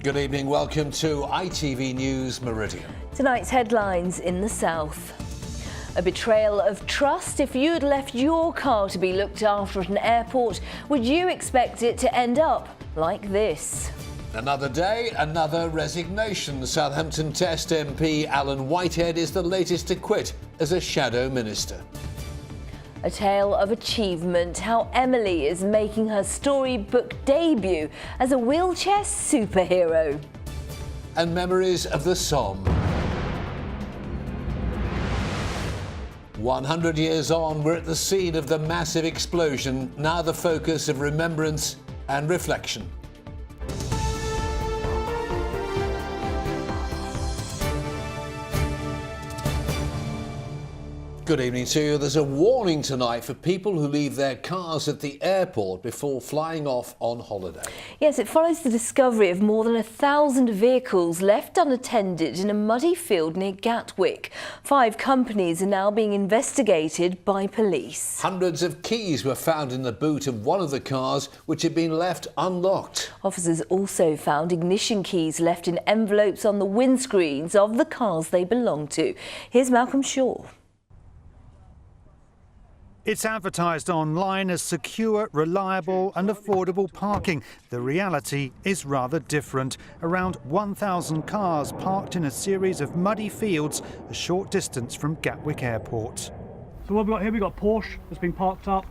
Good evening, welcome to ITV News Meridian. Tonight's headlines in the south. A betrayal of trust. If you'd left your car to be looked after at an airport, would you expect it to end up like this? Another day, another resignation. Southampton Test MP Alan Whitehead is the latest to quit as a shadow minister. A tale of achievement, how Emily is making her storybook debut as a wheelchair superhero. And memories of the Somme. 100 years on, we're at the scene of the massive explosion, now the focus of remembrance and reflection. Good evening to you. There's a warning tonight for people who leave their cars at the airport before flying off on holiday. Yes, it follows the discovery of more than 1,000 vehicles left unattended in a muddy field near Gatwick. 5 companies are now being investigated by police. Hundreds of keys were found in the boot of one of the cars, which had been left unlocked. Officers also found ignition keys left in envelopes on the windscreens of the cars they belonged to. Here's Malcolm Shaw. It's advertised online as secure, reliable and affordable parking. The reality is rather different. Around 1,000 cars parked in a series of muddy fields a short distance from Gatwick Airport. So what we've got here, we've got Porsche that's been parked up.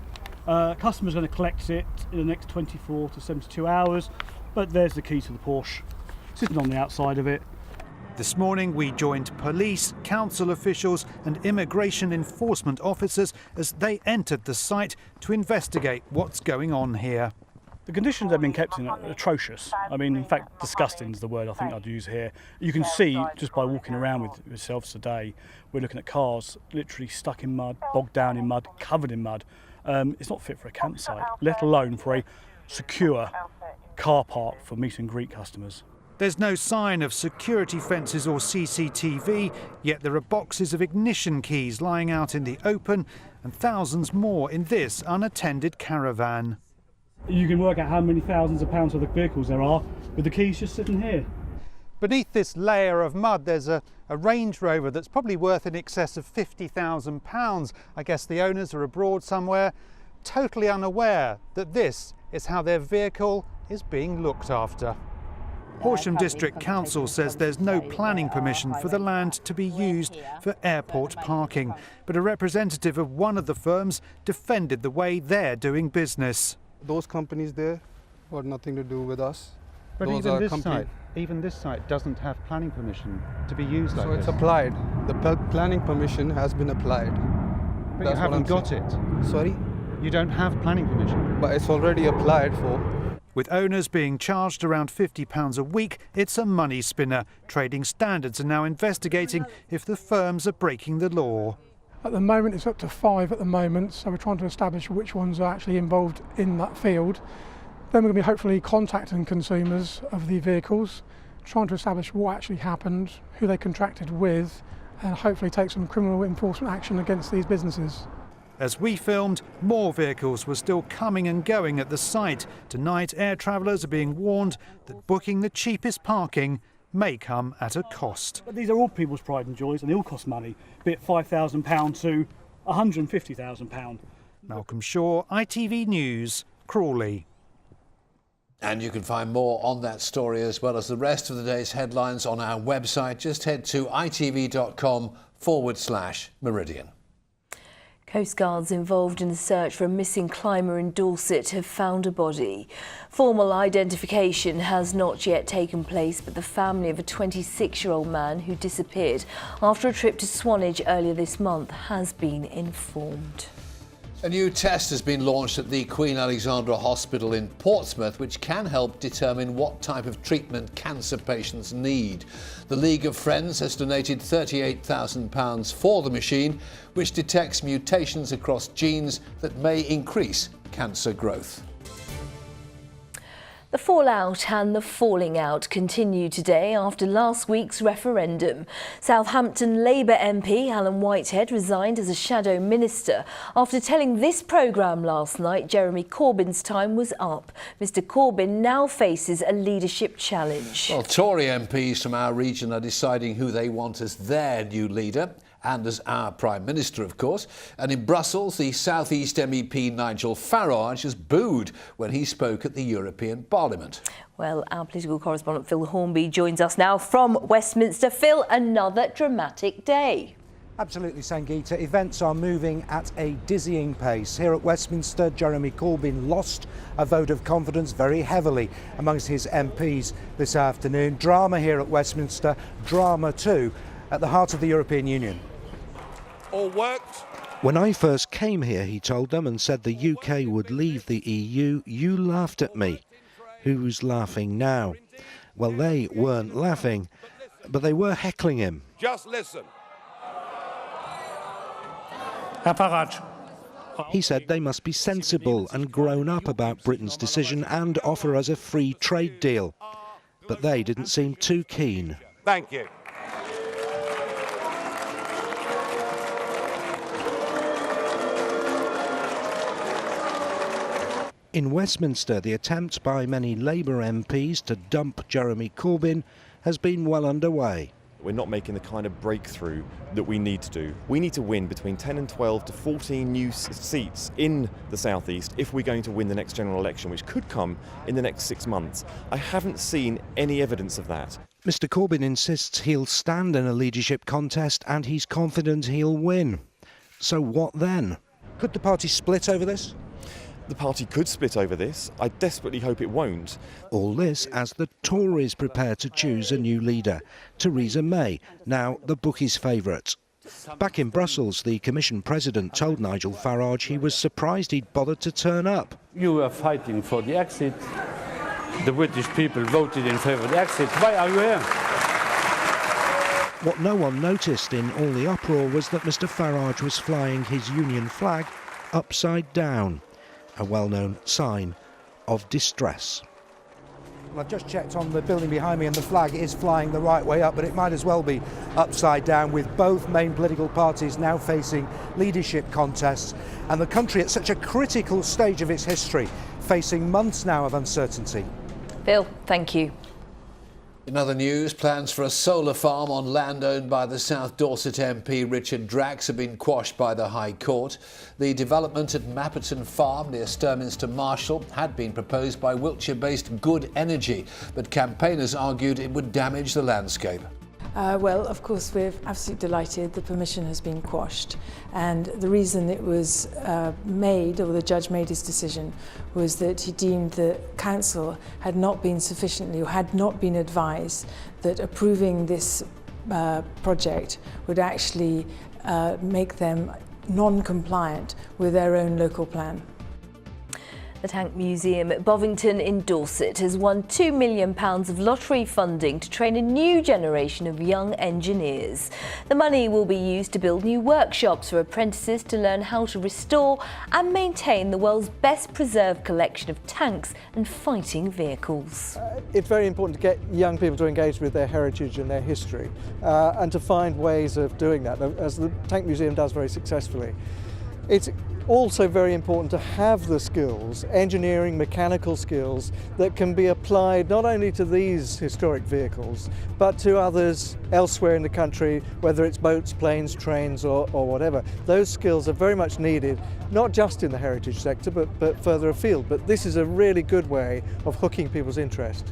Customer's going to collect it in the next 24 to 72 hours. But there's the key to the Porsche, sitting on the outside of it. This morning we joined police, council officials and immigration enforcement officers as they entered the site to investigate what's going on here. The conditions they've been kept in are atrocious. I mean, in fact, disgusting is the word I think I'd use here. You can see, just by walking around with yourselves today, we're looking at cars literally stuck in mud, bogged down in mud, covered in mud. It's not fit for a campsite, let alone for a secure car park for meet and greet customers. There's no sign of security fences or CCTV, yet there are boxes of ignition keys lying out in the open and thousands more in this unattended caravan. You can work out how many thousands of pounds worth of vehicles there are with the keys just sitting here. Beneath this layer of mud there's a Range Rover that's probably worth in excess of £50,000. I guess the owners are abroad somewhere, totally unaware that this is how their vehicle is being looked after. Horsham District Council says there's no planning permission for the land to be used for airport parking, but a representative of one of the firms defended the way they're doing business. Those companies there got nothing to do with us. But even this site doesn't have planning permission to be used like this. So it's applied. The planning permission has been applied. But you haven't got it. Sorry? You don't have planning permission. But it's already applied for. With owners being charged around £50 a week, it's a money spinner. Trading Standards are now investigating if the firms are breaking the law. At the moment it's up to 5 at the moment, so we're trying to establish which ones are actually involved in that field. Then we're going to be hopefully contacting consumers of the vehicles, trying to establish what actually happened, who they contracted with, and hopefully take some criminal enforcement action against these businesses. As we filmed, more vehicles were still coming and going at the site. Tonight, air travellers are being warned that booking the cheapest parking may come at a cost. But these are all people's pride and joys, and they all cost money, be it £5,000 to £150,000. Malcolm Shaw, ITV News, Crawley. And you can find more on that story as well as the rest of the day's headlines on our website. Just head to itv.com/Meridian. Coastguards involved in the search for a missing climber in Dorset have found a body. Formal identification has not yet taken place, but the family of a 26-year-old man who disappeared after a trip to Swanage earlier this month has been informed. A new test has been launched at the Queen Alexandra Hospital in Portsmouth, which can help determine what type of treatment cancer patients need. The League of Friends has donated £38,000 for the machine, which detects mutations across genes that may increase cancer growth. The fallout and the falling out continue today after last week's referendum. Southampton Labour MP Alan Whitehead resigned as a shadow minister after telling this programme last night Jeremy Corbyn's time was up. Mr Corbyn now faces a leadership challenge. Well, Tory MPs from our region are deciding who they want as their new leader, and as our Prime Minister, of course. And in Brussels, the South East MEP Nigel Farage has booed when he spoke at the European Parliament. Well, our political correspondent Phil Hornby joins us now from Westminster. Phil, another dramatic day. Absolutely, Sangeeta. Events are moving at a dizzying pace. Here at Westminster, Jeremy Corbyn lost a vote of confidence very heavily amongst his MPs this afternoon. Drama here at Westminster, drama too, at the heart of the European Union. All worked. When I first came here, he told them, and said the UK would leave the EU, you laughed at me. Who's laughing now? Well, they weren't laughing, but they were heckling him. Just listen. Herr Farage. He said they must be sensible and grown up about Britain's decision and offer us a free trade deal. But they didn't seem too keen. Thank you. In Westminster, the attempt by many Labour MPs to dump Jeremy Corbyn has been well underway. We're not making the kind of breakthrough that we need to do. We need to win between 10 and 12 to 14 new seats in the South East if we're going to win the next general election, which could come in the next 6 months. I haven't seen any evidence of that. Mr Corbyn insists he'll stand in a leadership contest and he's confident he'll win. So what then? Could the party split over this? The party could split over this. I desperately hope it won't. All this as the Tories prepare to choose a new leader, Theresa May, now the bookies' favourite. Back in Brussels, the Commission President told Nigel Farage he was surprised he'd bothered to turn up. You were fighting for the exit. The British people voted in favour of the exit. Why are you here? What no one noticed in all the uproar was that Mr Farage was flying his union flag upside down, a well-known sign of distress. Well, I've just checked on the building behind me and the flag is flying the right way up, but it might as well be upside down, with both main political parties now facing leadership contests and the country at such a critical stage of its history, facing months now of uncertainty. Phil, thank you. In other news, plans for a solar farm on land owned by the South Dorset MP Richard Drax have been quashed by the High Court. The development at Mapperton Farm near Sturminster Marshall had been proposed by Wiltshire-based Good Energy, but campaigners argued it would damage the landscape. Well, of course, we're absolutely delighted the permission has been quashed, and the reason it was made, or the judge made his decision, was that he deemed the council had not been sufficiently, or had not been advised that approving this project would actually make them non-compliant with their own local plan. The Tank Museum at Bovington in Dorset has won £2 million of lottery funding to train a new generation of young engineers. The money will be used to build new workshops for apprentices to learn how to restore and maintain the world's best preserved collection of tanks and fighting vehicles. It's very important to get young people to engage with their heritage and their history and to find ways of doing that, as the Tank Museum does very successfully. It's also very important to have the skills, engineering, mechanical skills, that can be applied not only to these historic vehicles, but to others elsewhere in the country, whether it's boats, planes, trains or whatever. Those skills are very much needed, not just in the heritage sector, but further afield. But this is a really good way of hooking people's interest.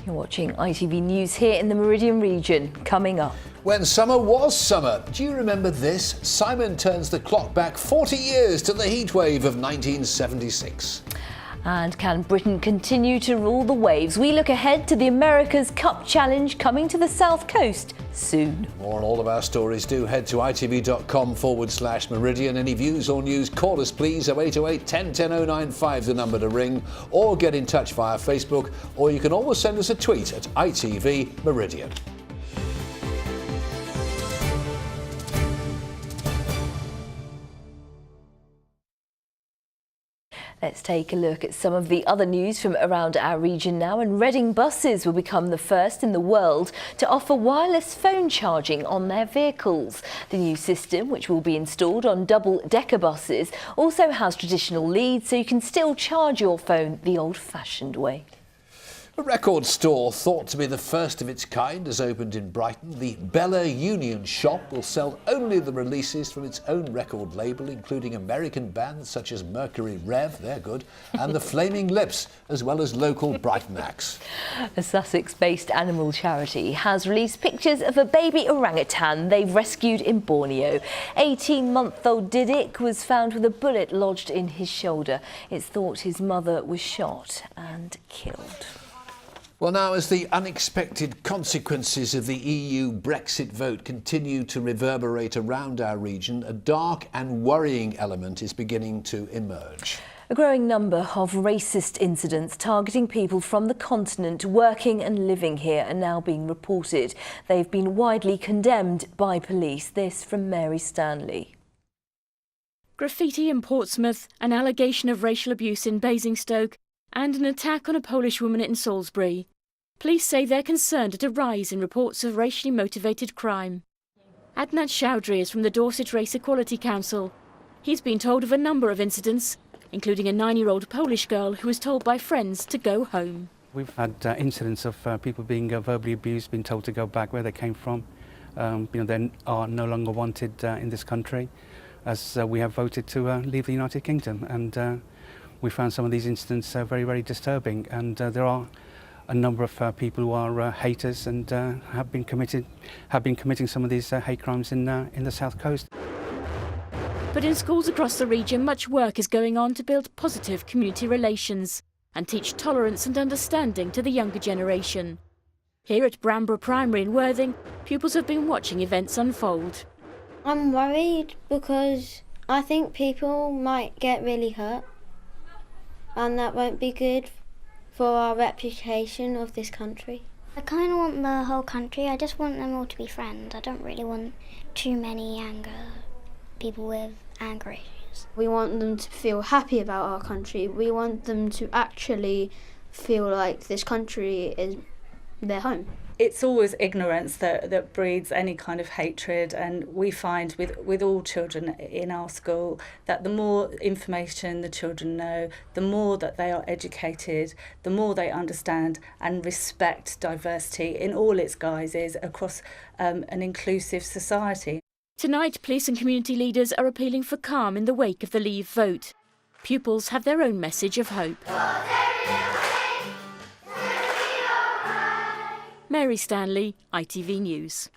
You're watching ITV News here in the Meridian region. Coming up. When summer was summer. Do you remember this? Simon turns the clock back 40 years to the heatwave of 1976. And can Britain continue to rule the waves? We look ahead to the America's Cup Challenge coming to the South Coast soon. More on all of our stories, do head to itv.com/Meridian. Any views or news, call us please, 0808 10 10 095, the number to ring, or get in touch via Facebook, or you can always send us a tweet at ITV Meridian. Let's take a look at some of the other news from around our region now. And Reading buses will become the first in the world to offer wireless phone charging on their vehicles. The new system, which will be installed on double-decker buses, also has traditional leads, so you can still charge your phone the old-fashioned way. A record store thought to be the first of its kind has opened in Brighton. The Bella Union shop will sell only the releases from its own record label, including American bands such as Mercury Rev, they're good, and the Flaming Lips, as well as local Brighton acts. A Sussex-based animal charity has released pictures of a baby orangutan they've rescued in Borneo. 18-month-old Didik was found with a bullet lodged in his shoulder. It's thought his mother was shot and killed. Well, now, as the unexpected consequences of the EU Brexit vote continue to reverberate around our region, a dark and worrying element is beginning to emerge. A growing number of racist incidents targeting people from the continent working and living here are now being reported. They've been widely condemned by police. This from Mary Stanley. Graffiti in Portsmouth, an allegation of racial abuse in Basingstoke, and an attack on a Polish woman in Salisbury. Police say they're concerned at a rise in reports of racially motivated crime. Adnan Chowdhury is from the Dorset Race Equality Council. He's been told of a number of incidents, including a 9-year-old Polish girl who was told by friends to go home. We've had incidents of people being verbally abused, being told to go back where they came from. They are no longer wanted in this country, as we have voted to leave the United Kingdom. And we found some of these incidents very, very disturbing, and there are a number of people who are haters and have been committing some of these hate crimes in the South Coast. But in schools across the region, much work is going on to build positive community relations and teach tolerance and understanding to the younger generation. Here at Bramborough Primary in Worthing, pupils have been watching events unfold. I'm worried because I think people might get really hurt, and that won't be good for our reputation of this country. I kind of want the whole country, I just want them all to be friends. I don't really want too many people with anger issues. We want them to feel happy about our country. We want them to actually feel like this country is their home. It's always ignorance that breeds any kind of hatred, and we find with all children in our school that the more information the children know, the more that they are educated, the more they understand and respect diversity in all its guises across an inclusive society. Tonight, police and community leaders are appealing for calm in the wake of the Leave vote. Pupils have their own message of hope. Mary Stanley, ITV News.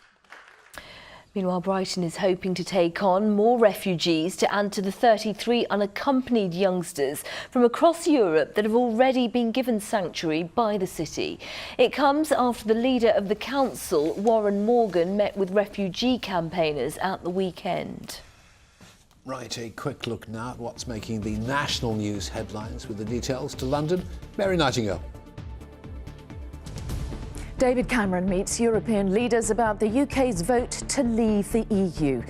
Meanwhile, Brighton is hoping to take on more refugees to add to the 33 unaccompanied youngsters from across Europe that have already been given sanctuary by the city. It comes after the leader of the council, Warren Morgan, met with refugee campaigners at the weekend. Right, a quick look now at what's making the national news headlines with the details to London. Mary Nightingale. David Cameron meets European leaders about the UK's vote to leave the EU.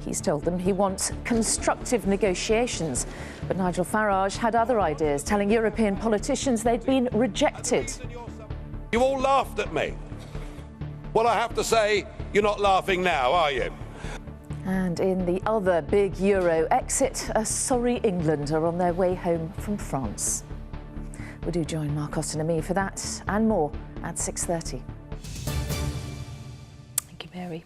He's told them he wants constructive negotiations. But Nigel Farage had other ideas, telling European politicians they'd been rejected. You all laughed at me. Well, I have to say, you're not laughing now, are you? And in the other big Euro exit, a sorry England are on their way home from France. We do join Mark Austin and me for that and more at 6:30. Thank you, Mary.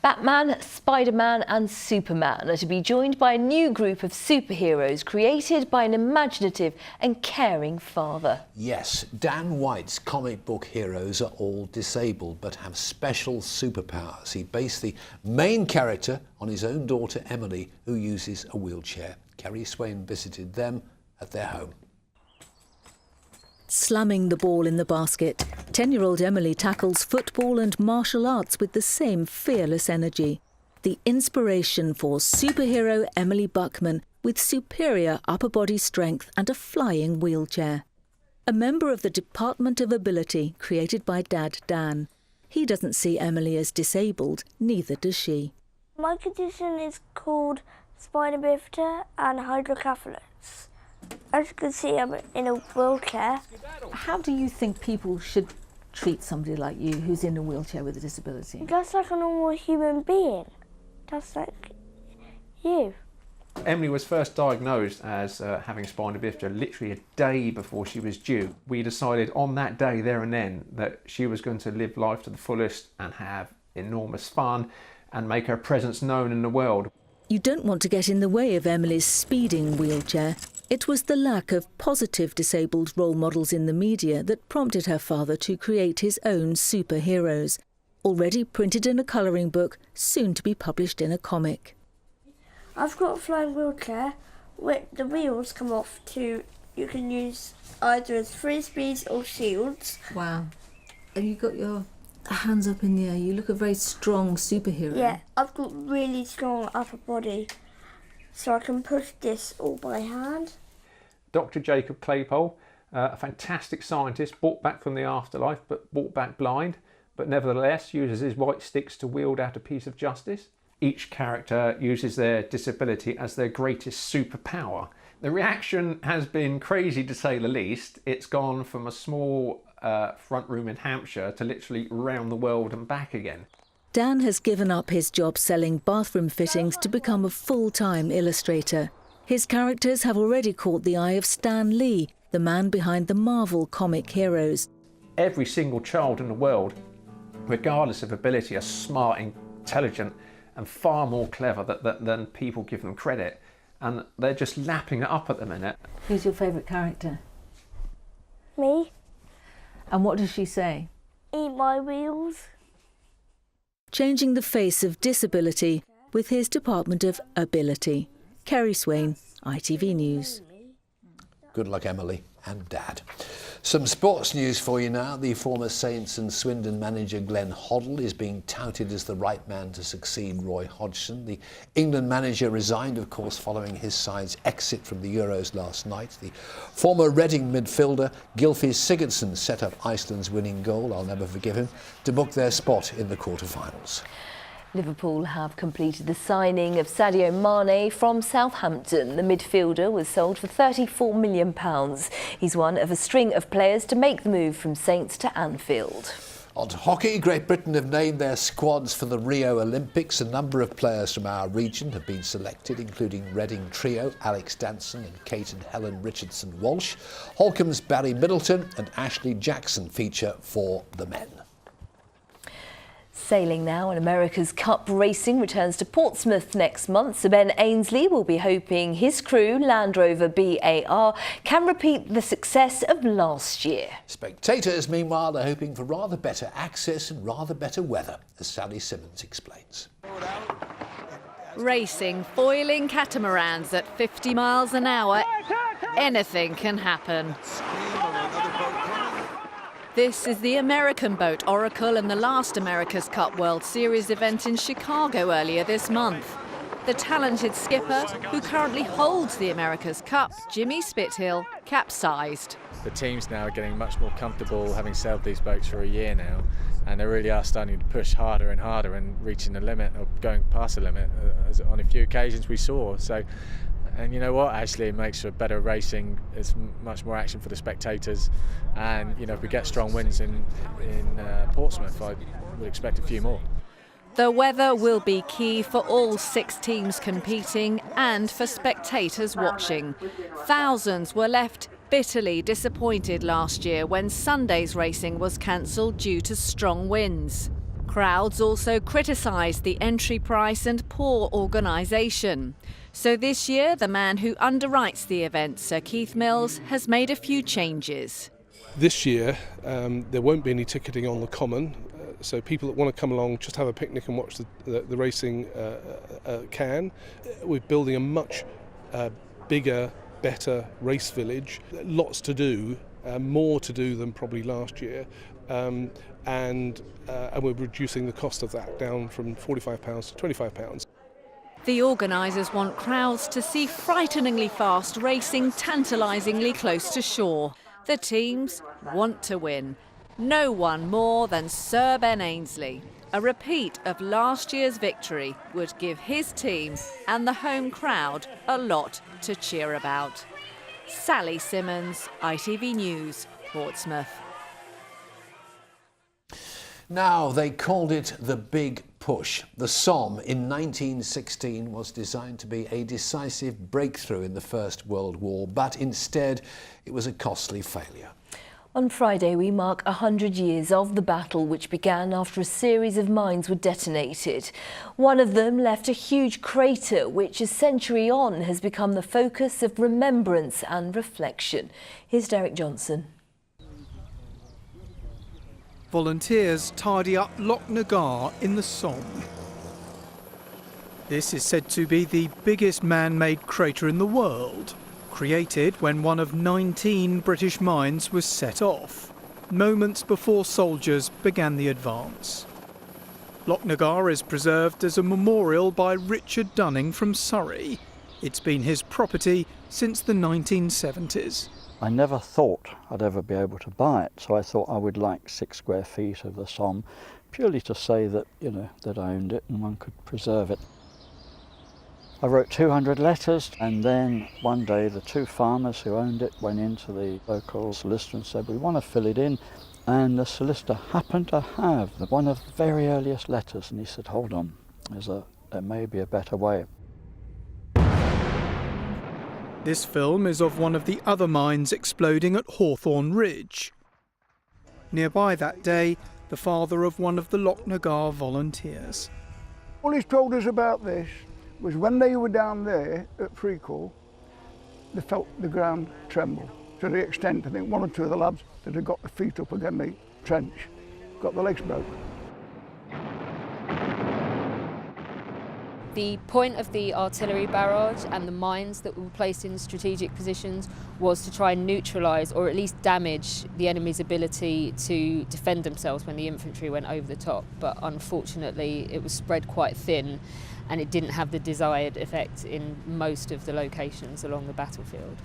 Batman, Spider-Man and Superman are to be joined by a new group of superheroes created by an imaginative and caring father. Yes, Dan White's comic book heroes are all disabled but have special superpowers. He based the main character on his own daughter Emily, who uses a wheelchair. Kerry Swain visited them at their home. Slamming the ball in the basket, 10-year-old Emily tackles football and martial arts with the same fearless energy. The inspiration for superhero Emily Buckman with superior upper body strength and a flying wheelchair. A member of the Department of Ability created by Dad Dan. He doesn't see Emily as disabled, neither does she. My condition is called spina bifida and hydrocephalus. As you can see, I'm in a wheelchair. How do you think people should treat somebody like you who's in a wheelchair with a disability? Just like a normal human being. Just like you. Emily was first diagnosed as having spina bifida literally a day before she was due. We decided on that day, there and then, that she was going to live life to the fullest and have enormous fun and make her presence known in the world. You don't want to get in the way of Emily's speeding wheelchair. It was the lack of positive disabled role models in the media that prompted her father to create his own superheroes, already printed in a colouring book, soon to be published in a comic. I've got a flying wheelchair where the wheels come off you can use either as frisbees or shields. Wow. And you've got your hands up in the air. You look a very strong superhero. Yeah, I've got really strong upper body, so I can push this all by hand. Dr. Jacob Claypole, a fantastic scientist, brought back from the afterlife, but brought back blind, but nevertheless uses his white sticks to wield out a piece of justice. Each character uses their disability as their greatest superpower. The reaction has been crazy, to say the least. It's gone from a small front room in Hampshire to literally round the world and back again. Dan has given up his job selling bathroom fittings to become a full-time illustrator. His characters have already caught the eye of Stan Lee, the man behind the Marvel comic heroes. Every single child in the world, regardless of ability, are smart, intelligent, and far more clever than people give them credit. And they're just lapping it up at the minute. Who's your favourite character? Me. And what does she say? Eat my wheels. Changing the face of disability with his Department of Ability. Kerry Swain, ITV News. Good luck, Emily and Dad. Some sports news for you now. The former Saints and Swindon manager Glenn Hoddle is being touted as the right man to succeed Roy Hodgson. The England manager resigned, of course, following his side's exit from the Euros last night. The former Reading midfielder Gylfi Sigurdsson set up Iceland's winning goal, I'll never forgive him, to book their spot in the quarter-finals. Liverpool have completed the signing of Sadio Mane from Southampton. The midfielder was sold for £34 million. He's one of a string of players to make the move from Saints to Anfield. On to hockey, Great Britain have named their squads for the Rio Olympics. A number of players from our region have been selected, including Reading trio Alex Danson and Kate and Helen Richardson-Walsh. Holcomb's Barry Middleton and Ashley Jackson feature for the men. Sailing now, and America's Cup racing returns to Portsmouth next month. Sir Ben Ainsley will be hoping his crew, Land Rover BAR, can repeat the success of last year. Spectators, meanwhile, are hoping for rather better access and rather better weather, as Sally Simmons explains. Racing foiling catamarans at 50 miles an hour, anything can happen. This is the American boat Oracle in the last America's Cup World Series event in Chicago earlier this month. The talented skipper, who currently holds the America's Cup, Jimmy Spithill, capsized. The teams now are getting much more comfortable having sailed these boats for a year now, and they really are starting to push harder and harder and reaching the limit or going past the limit, as on a few occasions we saw. And you know what, actually it makes for better racing. It's much more action for the spectators, and you know, if we get strong winds in Portsmouth, I would expect a few more. The weather will be key for all 6 teams competing and for spectators watching. Thousands were left bitterly disappointed last year when Sunday's racing was cancelled due to strong winds. Crowds also criticised the entry price and poor organisation. So this year, the man who underwrites the event, Sir Keith Mills, has made a few changes. This year, there won't be any ticketing on the common, so people that want to come along, just have a picnic and watch the racing can. We're building a much bigger, better race village. Lots to do, more to do than probably last year. And we're reducing the cost of that down from £45 to £25. The organisers want crowds to see frighteningly fast racing tantalisingly close to shore. The teams want to win. No one more than Sir Ben Ainsley. A repeat of last year's victory would give his team and the home crowd a lot to cheer about. Sally Simmons, ITV News, Portsmouth. Now, they called it the Big Push. The Somme in 1916 was designed to be a decisive breakthrough in the First World War, but instead it was a costly failure. On Friday, we mark 100 years of the battle, which began after a series of mines were detonated. One of them left a huge crater, which a century on has become the focus of remembrance and reflection. Here's Derek Johnson. Volunteers tidy up Loch Nagar in the Somme. This is said to be the biggest man-made crater in the world, created when one of 19 British mines was set off, moments before soldiers began the advance. Loch Nagar is preserved as a memorial by Richard Dunning from Surrey. It's been his property since the 1970s. I never thought I'd ever be able to buy it, so I thought I would like 6 square feet of the Somme, purely to say that, that I owned it and one could preserve it. I wrote 200 letters, and then one day the 2 farmers who owned it went into the local solicitor and said, we want to fill it in, and the solicitor happened to have one of the very earliest letters, and he said, hold on, there may be a better way. This film is of one of the other mines exploding at Hawthorne Ridge. Nearby that day, the father of one of the Loch Nagar volunteers. All he's told us about this was when they were down there at Precourt, they felt the ground tremble. To the extent, I think 1 or 2 of the lads that had got their feet up against the trench got their legs broken. The point of the artillery barrage and the mines that were placed in strategic positions was to try and neutralise or at least damage the enemy's ability to defend themselves when the infantry went over the top. But unfortunately, it was spread quite thin and it didn't have the desired effect in most of the locations along the battlefield.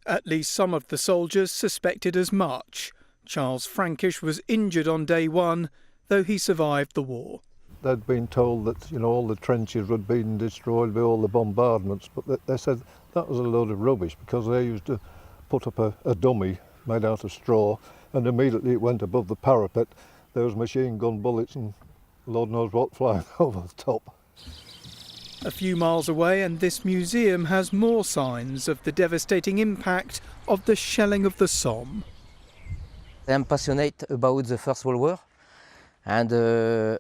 At least some of the soldiers suspected as much. Charles Frankish was injured on day 1, though he survived the war. They'd been told that all the trenches had been destroyed by all the bombardments, but they said that was a load of rubbish because they used to put up a dummy made out of straw, and immediately it went above the parapet. There was machine gun bullets and Lord knows what flying over the top. A few miles away, and this museum has more signs of the devastating impact of the shelling of the Somme. I'm passionate about the First World War. And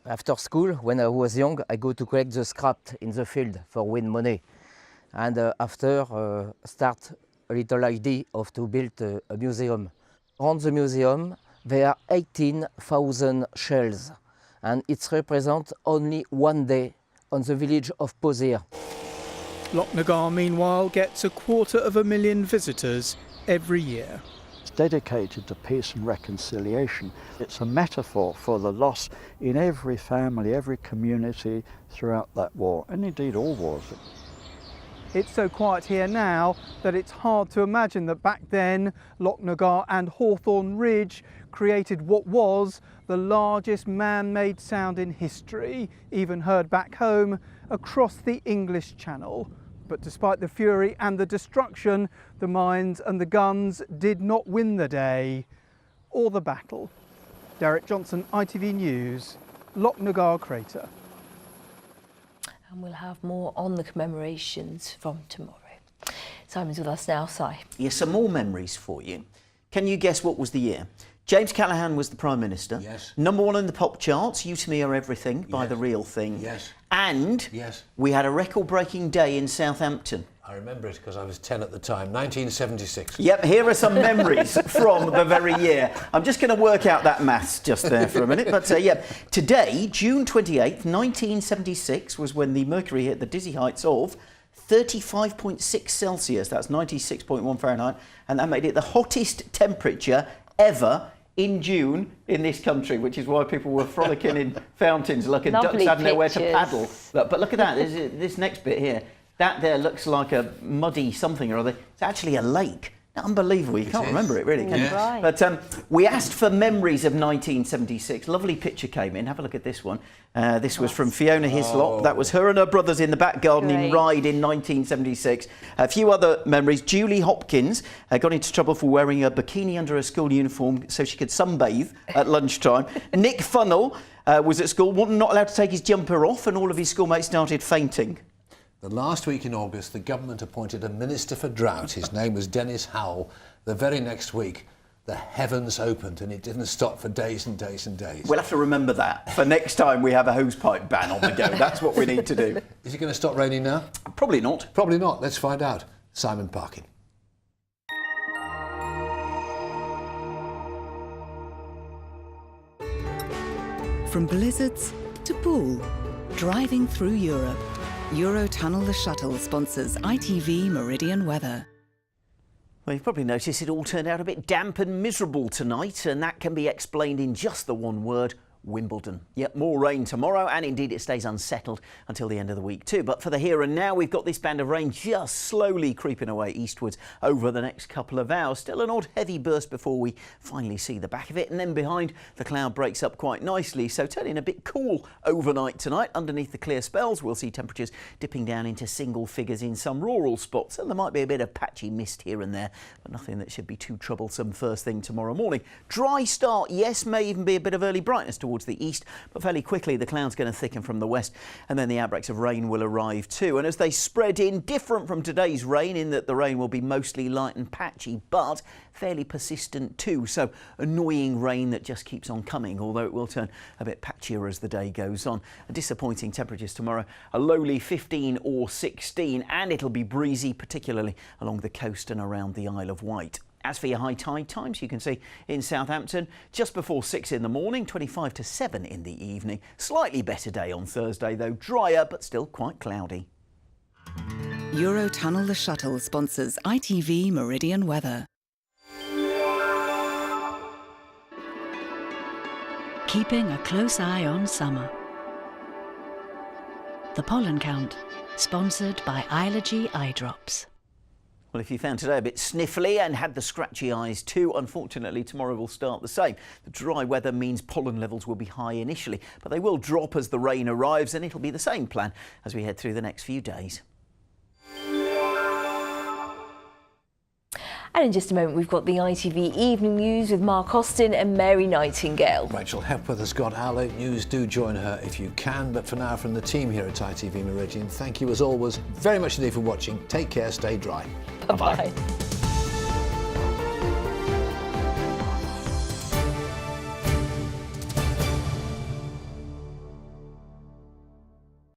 after school, when I was young, I go to collect the scrap in the field for win money. And after start a little idea of to build a museum. Around the museum, there are 18,000 shells, and it represents only 1 day on the village of Pozier. Loch Nagar, meanwhile, gets 250,000 visitors every year. It's dedicated to peace and reconciliation. It's a metaphor for the loss in every family, every community throughout that war, and indeed all wars. It's so quiet here now that it's hard to imagine that back then Loch Nagar and Hawthorne Ridge created what was the largest man-made sound in history, even heard back home across the English Channel. But despite the fury and the destruction, the mines and the guns did not win the day or the battle. Derek Johnson, ITV News, Loch Nagar crater. And we'll have more on the commemorations from tomorrow. Simon's with us now. Si. Yes, some more memories for you. Can you guess what was the year? James Callaghan was the Prime Minister. Yes. #1 in the pop charts, You To Me Are Everything by The Real Thing. Yes. And yes, we had a record-breaking day in Southampton. I remember it because I was 10 at the time, 1976. Yep, here are some memories from the very year. I'm just going to work out that maths just there for a minute. But yeah, today, June 28th, 1976, was when the mercury hit the dizzy heights of 35.6 Celsius. That's 96.1 Fahrenheit. And that made it the hottest temperature ever in June in this country, which is why people were frolicking in fountains like a ducks had nowhere to paddle. But look at that, there's this next bit here. That there looks like a muddy something or other. It's actually a lake. Unbelievable. You can't remember it, really, can you? Right. But we asked for memories of 1976. Lovely picture came in. Have a look at this one. This was from Fiona Hislop. That was her and her brothers in the back garden in Ryde in 1976. A few other memories. Julie Hopkins got into trouble for wearing a bikini under her school uniform so she could sunbathe at lunchtime. Nick Funnell was at school, not allowed to take his jumper off, and all of his schoolmates started fainting. The last week in August, the government appointed a minister for drought. His name was Dennis Howell. The very next week, the heavens opened and it didn't stop for days and days and days. We'll have to remember that for next time we have a hosepipe ban on the go. That's what we need to do. Is it going to stop raining now? Probably not. Probably not. Let's find out. Simon Parkin. From blizzards to pool, driving through Europe. Eurotunnel the Shuttle sponsors ITV Meridian weather. Well, you've probably noticed it all turned out a bit damp and miserable tonight, and that can be explained in just the one word: Wimbledon. Yet more rain tomorrow, and indeed it stays unsettled until the end of the week too. But for the here and now, we've got this band of rain just slowly creeping away eastwards over the next couple of hours. Still an odd heavy burst before we finally see the back of it, and then behind the cloud breaks up quite nicely, so turning a bit cool overnight tonight. Underneath the clear spells, we'll see temperatures dipping down into single figures in some rural spots, and there might be a bit of patchy mist here and there, but nothing that should be too troublesome first thing tomorrow morning. Dry start, yes, may even be a bit of early brightness towards the east, but fairly quickly the cloud's going to thicken from the west, and then the outbreaks of rain will arrive too. And as they spread in, different from today's rain in that the rain will be mostly light and patchy, but fairly persistent too. So annoying rain that just keeps on coming, although it will turn a bit patchier as the day goes on. Disappointing temperatures tomorrow, a lowly 15 or 16, and it'll be breezy, particularly along the coast and around the Isle of Wight. As for your high tide times, you can see in Southampton just before 6 in the morning, 25 to 7 in the evening. Slightly better day on Thursday though, drier but still quite cloudy. Eurotunnel the Shuttle sponsors ITV Meridian weather. Keeping a close eye on summer. The Pollen Count, sponsored by Ilogy Eye Drops. Well, if you found today a bit sniffly and had the scratchy eyes too, unfortunately tomorrow will start the same. The dry weather means pollen levels will be high initially, but they will drop as the rain arrives, and it'll be the same plan as we head through the next few days. And in just a moment, we've got the ITV Evening News with Mark Austin and Mary Nightingale. Rachel Hepworth has got our late news. Do join her if you can. But for now, from the team here at ITV Meridian, thank you as always very much indeed for watching. Take care, stay dry. Bye-bye.